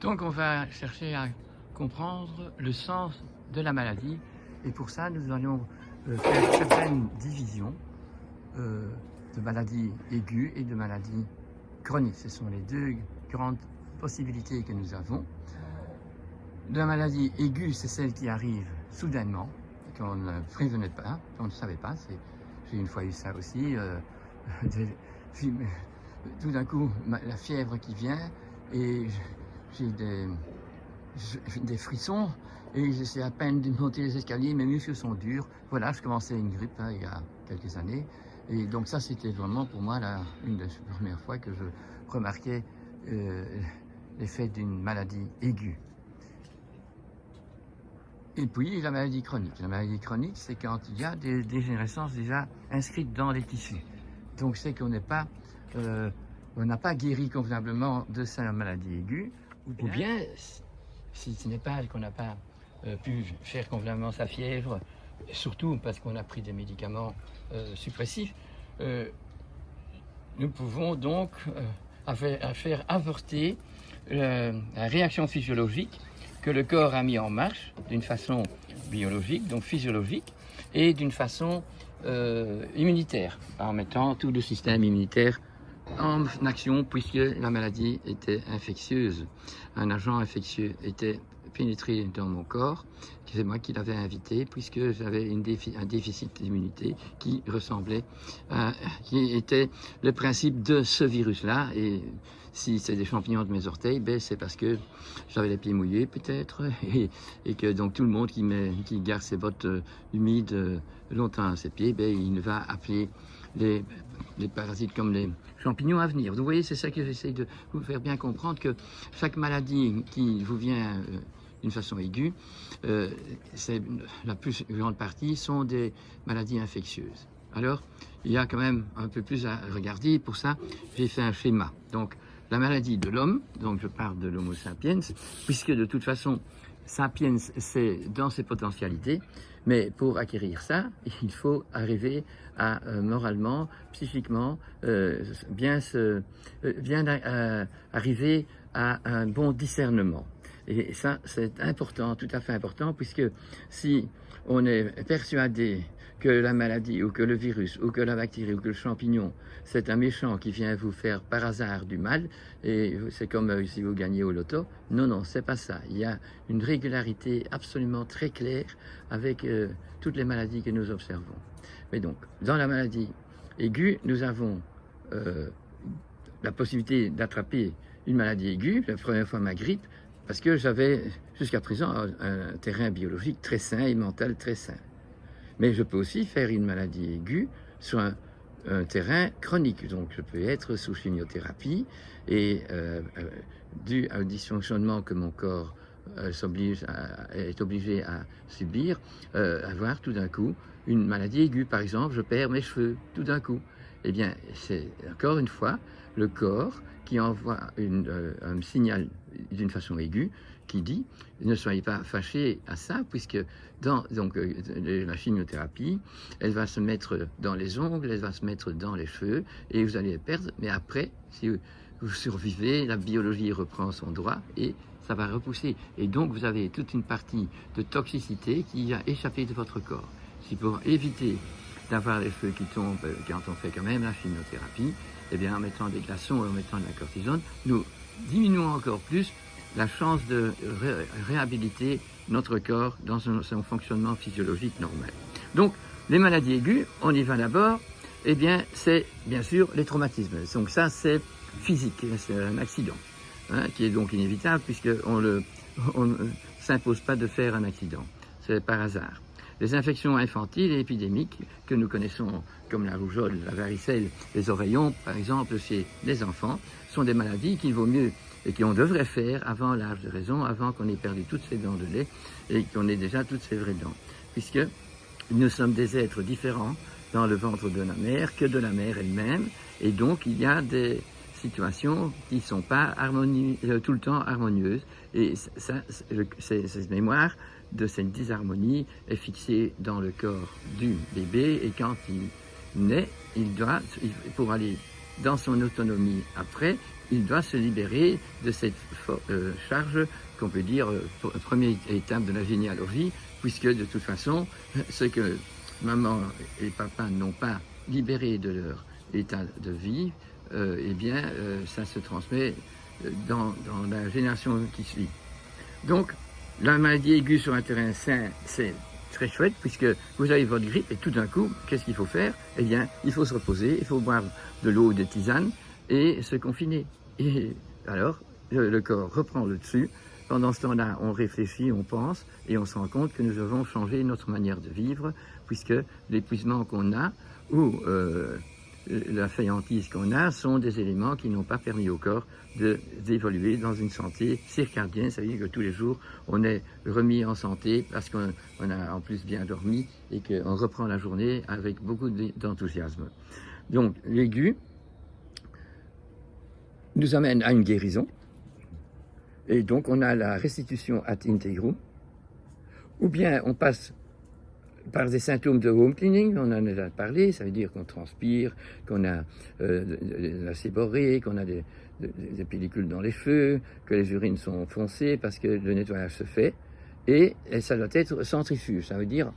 Donc on va chercher à comprendre le sens de la maladie et pour ça nous allons faire certaines divisions de maladies aiguës et de maladies chroniques. Ce sont les deux grandes possibilités que nous avons. La maladie aiguë, c'est celle qui arrive soudainement, qu'on ne prévenait pas, qu'on ne savait pas. J'ai une fois eu ça aussi, tout d'un coup la fièvre qui vient et j'ai des frissons et j'essaie à peine de monter les escaliers, mes muscles sont durs. Voilà, je commençais une grippe il y a quelques années et donc ça c'était vraiment pour moi une des premières fois que je remarquais l'effet d'une maladie aiguë. Et puis la maladie chronique. La maladie chronique, c'est quand il y a des dégénérescences déjà inscrites dans les tissus. Donc c'est qu'on n'a pas guéri convenablement de sa maladie aiguë, ou bien si ce n'est pas qu'on n'a pas pu faire convenablement sa fièvre, surtout parce qu'on a pris des médicaments suppressifs, nous pouvons donc faire avorter la réaction physiologique que le corps a mis en marche d'une façon biologique, donc physiologique, et d'une façon immunitaire, en mettant tout le système immunitaire en action, puisque la maladie était infectieuse. Un agent infectieux était pénétré dans mon corps, c'est moi qui l'avais invité, puisque j'avais un déficit d'immunité qui était le principe de ce virus-là. Et si c'est des champignons de mes orteils, ben c'est parce que j'avais les pieds mouillés peut-être, et que donc tout le monde qui garde ses bottes humides longtemps à ses pieds, ben il va appeler les parasites comme les champignons à venir. Vous voyez, c'est ça que j'essaie de vous faire bien comprendre, que chaque maladie qui vous vient d'une façon aiguë, la plus grande partie sont des maladies infectieuses. Alors, il y a quand même un peu plus à regarder. Pour ça, j'ai fait un schéma. Donc, la maladie de l'homme, donc je parle de l'Homo sapiens, puisque de toute façon, sapiens, c'est dans ses potentialités, mais pour acquérir ça, il faut arriver à moralement, psychiquement, arriver à un bon discernement. Et ça, c'est important, tout à fait important, puisque si on est persuadé que la maladie, ou que le virus, ou que la bactérie, ou que le champignon, c'est un méchant qui vient vous faire par hasard du mal, et c'est comme si vous gagnez au loto. Non, non, c'est pas ça. Il y a une régularité absolument très claire avec toutes les maladies que nous observons. Mais donc, dans la maladie aiguë, nous avons la possibilité d'attraper une maladie aiguë, la première fois ma grippe, parce que j'avais jusqu'à présent un terrain biologique très sain et mental très sain. Mais je peux aussi faire une maladie aiguë sur un terrain chronique. Donc je peux être sous chimiothérapie et dû à un dysfonctionnement que mon corps est obligé à subir, avoir tout d'un coup une maladie aiguë. Par exemple, je perds mes cheveux tout d'un coup. Eh bien, c'est encore une fois le corps qui envoie un signal d'une façon aiguë qui dit ne soyez pas fâchés à ça, puisque la chimiothérapie, elle va se mettre dans les ongles, elle va se mettre dans les cheveux et vous allez les perdre, mais après, si vous survivez, la biologie reprend son droit et ça va repousser. Et donc vous avez toute une partie de toxicité qui a échappé de votre corps. Si pour éviter d'avoir les cheveux qui tombent quand on fait quand même la chimiothérapie, eh bien en mettant des glaçons et en mettant de la cortisone, nous diminuons encore plus la chance de réhabiliter notre corps dans son fonctionnement physiologique normal. Donc, les maladies aiguës, on y va d'abord, eh bien, c'est bien sûr les traumatismes. Donc ça, c'est physique, c'est un accident, qui est donc inévitable puisqu'on ne s'impose pas de faire un accident, c'est par hasard. Les infections infantiles et épidémiques que nous connaissons comme la rougeole, la varicelle, les oreillons, par exemple, chez les enfants, sont des maladies qu'il vaut mieux et qu'on devrait faire avant l'âge de raison, avant qu'on ait perdu toutes ses dents de lait et qu'on ait déjà toutes ses vraies dents. Puisque nous sommes des êtres différents dans le ventre de la mère que de la mère elle-même, et donc il y a des situations qui ne sont pas tout le temps harmonieuses, et cette mémoire de cette disharmonie est fixée dans le corps du bébé, et quand il naît, pour aller dans son autonomie après, il doit se libérer de cette charge qu'on peut dire première étape de la généalogie, puisque de toute façon, ce que maman et papa n'ont pas libéré de leur état de vie, eh bien, ça se transmet dans la génération qui suit. Donc, la maladie aiguë sur un terrain sain, c'est très chouette, puisque vous avez votre grippe et tout d'un coup, qu'est-ce qu'il faut faire? Eh bien, il faut se reposer, il faut boire de l'eau ou des tisanes et se confiner. Et alors, le corps reprend le dessus. Pendant ce temps-là, on réfléchit, on pense, et on se rend compte que nous devons changer notre manière de vivre, puisque l'épuisement qu'on a, ou la fainéantise qu'on a, sont des éléments qui n'ont pas permis au corps d'évoluer dans une santé circadienne. Ça veut dire que tous les jours, on est remis en santé parce qu'on a en plus bien dormi et qu'on reprend la journée avec beaucoup d'enthousiasme. Donc, l'aigu nous amène à une guérison. Et donc, on a la restitution ad integrum, ou bien on passe par des symptômes de home cleaning, on en a déjà parlé, ça veut dire qu'on transpire, qu'on a la séborrhée, qu'on a des pellicules dans les cheveux, que les urines sont foncées parce que le nettoyage se fait, et ça doit être centrifuge. Ça veut dire,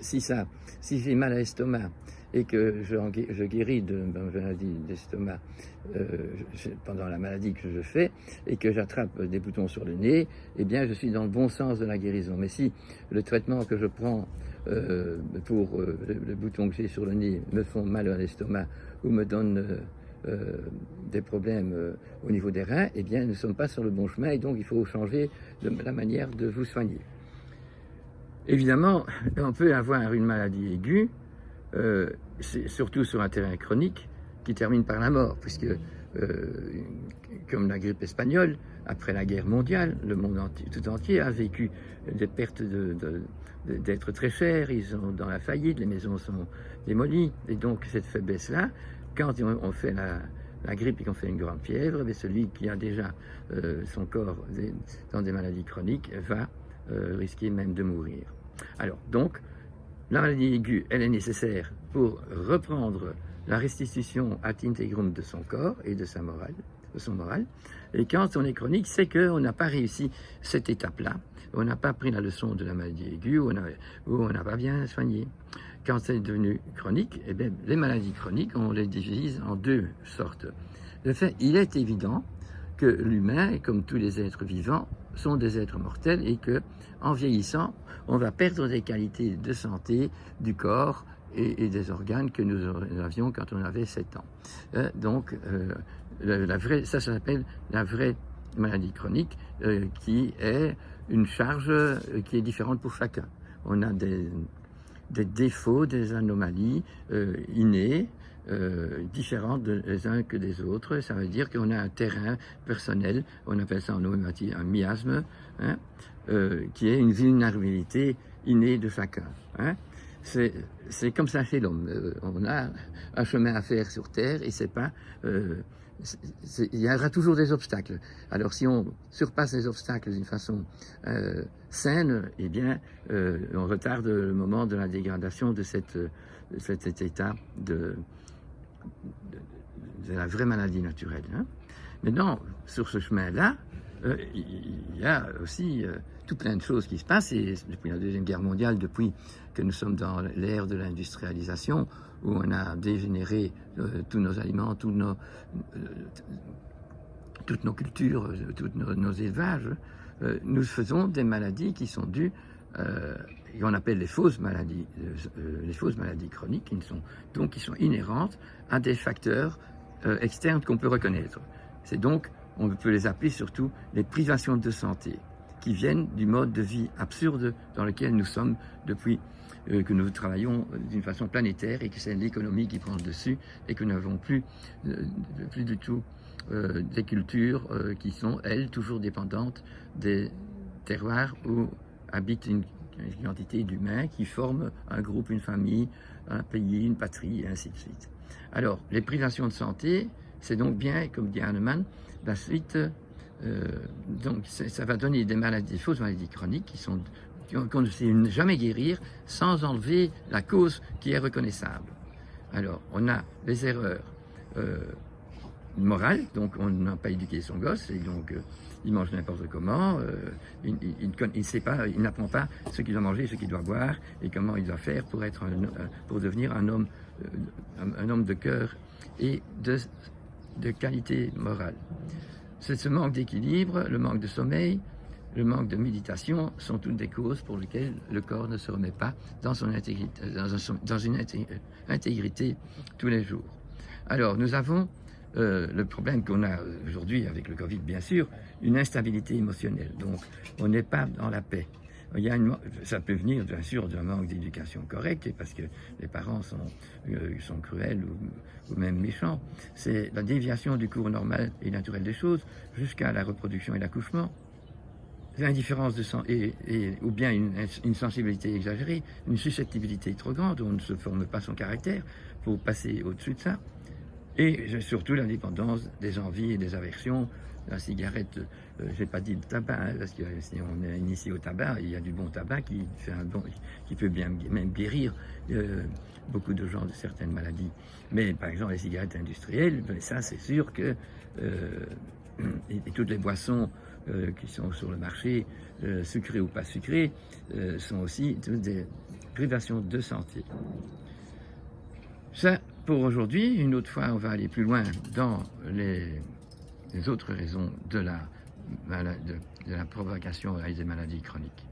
si j'ai mal à l'estomac et que je guéris de maladie d'estomac pendant la maladie que je fais et que j'attrape des boutons sur le nez, eh bien je suis dans le bon sens de la guérison. Mais si le traitement que je prends pour le bouton que j'ai sur le nez me font mal à l'estomac ou me donne des problèmes au niveau des reins, eh bien nous ne sommes pas sur le bon chemin et donc il faut changer la manière de vous soigner. Évidemment, on peut avoir une maladie aiguë, surtout sur un terrain chronique, qui termine par la mort, puisque, comme la grippe espagnole, après la guerre mondiale, le monde tout entier a vécu des pertes d'êtres très chers, ils sont dans la faillite, les maisons sont démolies, et donc cette faiblesse-là, quand on fait la grippe et qu'on fait une grande fièvre, mais celui qui a déjà son corps dans des maladies chroniques va risquer même de mourir. Alors, donc, la maladie aiguë, elle est nécessaire pour reprendre la restitution ad integrum de son corps et de son moral. Et quand on est chronique, c'est qu'on n'a pas réussi cette étape-là. On n'a pas pris la leçon de la maladie aiguë ou on n'a pas bien soigné. Quand c'est devenu chronique, eh bien, les maladies chroniques, on les divise en deux sortes. De fait, il est évident que l'humain, comme tous les êtres vivants, sont des êtres mortels et que, en vieillissant, on va perdre des qualités de santé du corps et des organes que nous avions quand on avait 7 ans. Donc, ça s'appelle la vraie maladie chronique, qui est une charge qui est différente pour chacun. On a des défauts, des anomalies innées, différentes les uns que des autres. Ça veut dire qu'on a un terrain personnel, on appelle ça en homéopathie un miasme, hein, qui est une vulnérabilité innée de chacun. Hein. C'est comme ça chez l'homme. On a un chemin à faire sur Terre et c'est pas... il y aura toujours des obstacles. Alors si on surpasse les obstacles d'une façon saine, eh bien, on retarde le moment de la dégradation de cet état de la vraie maladie naturelle. Hein. Maintenant, sur ce chemin-là, il y a aussi tout plein de choses qui se passent. Et depuis la Deuxième Guerre mondiale, depuis que nous sommes dans l'ère de l'industrialisation, où on a dégénéré tous nos aliments, toutes nos cultures, tous nos élevages, nous faisons des maladies qui sont dues, qu'on appelle les fausses maladies chroniques, qui sont inhérentes à des facteurs externes qu'on peut reconnaître. C'est donc, on peut les appeler surtout les privations de santé, qui viennent du mode de vie absurde dans lequel nous sommes depuis que nous travaillons d'une façon planétaire et que c'est l'économie qui prend le dessus et que nous n'avons plus du tout des cultures qui sont, elles, toujours dépendantes des terroirs où habite une quantité d'humains qui forment un groupe, une famille, un pays, une patrie, et ainsi de suite. Alors, les privations de santé, c'est donc bien, comme dit Hahnemann, la suite, donc ça va donner des maladies, des fausses maladies chroniques qu'on ne sait jamais guérir sans enlever la cause qui est reconnaissable. Alors, on a les erreurs morale, donc on n'a pas éduqué son gosse, et donc il mange n'importe comment, il sait pas, il n'apprend pas ce qu'il doit manger, ce qu'il doit boire, et comment il doit faire pour être pour devenir un homme de cœur et de qualité morale. C'est ce manque d'équilibre, le manque de sommeil, le manque de méditation sont toutes des causes pour lesquelles le corps ne se remet pas dans son intégrité, dans une intégrité tous les jours. Alors nous avons le problème qu'on a aujourd'hui avec le Covid, bien sûr, une instabilité émotionnelle. Donc on n'est pas dans la paix. Ça peut venir bien sûr d'un manque d'éducation correcte, et parce que les parents sont cruels ou même méchants. C'est la déviation du cours normal et naturel des choses jusqu'à la reproduction et l'accouchement. L'indifférence de sang ou bien une sensibilité exagérée, une susceptibilité trop grande où on ne se forme pas son caractère pour passer au-dessus de ça. Et surtout l'indépendance des envies et des aversions. La cigarette, j'ai pas dit le tabac, hein, parce que si on est initié au tabac, il y a du bon tabac qui peut bien même guérir beaucoup de gens de certaines maladies. Mais par exemple les cigarettes industrielles, ben, ça c'est sûr que et toutes les boissons qui sont sur le marché, sucrées ou pas sucrées, sont aussi des privations de santé. Ça, pour aujourd'hui, une autre fois, on va aller plus loin dans les autres raisons de la provocation à des maladies chroniques.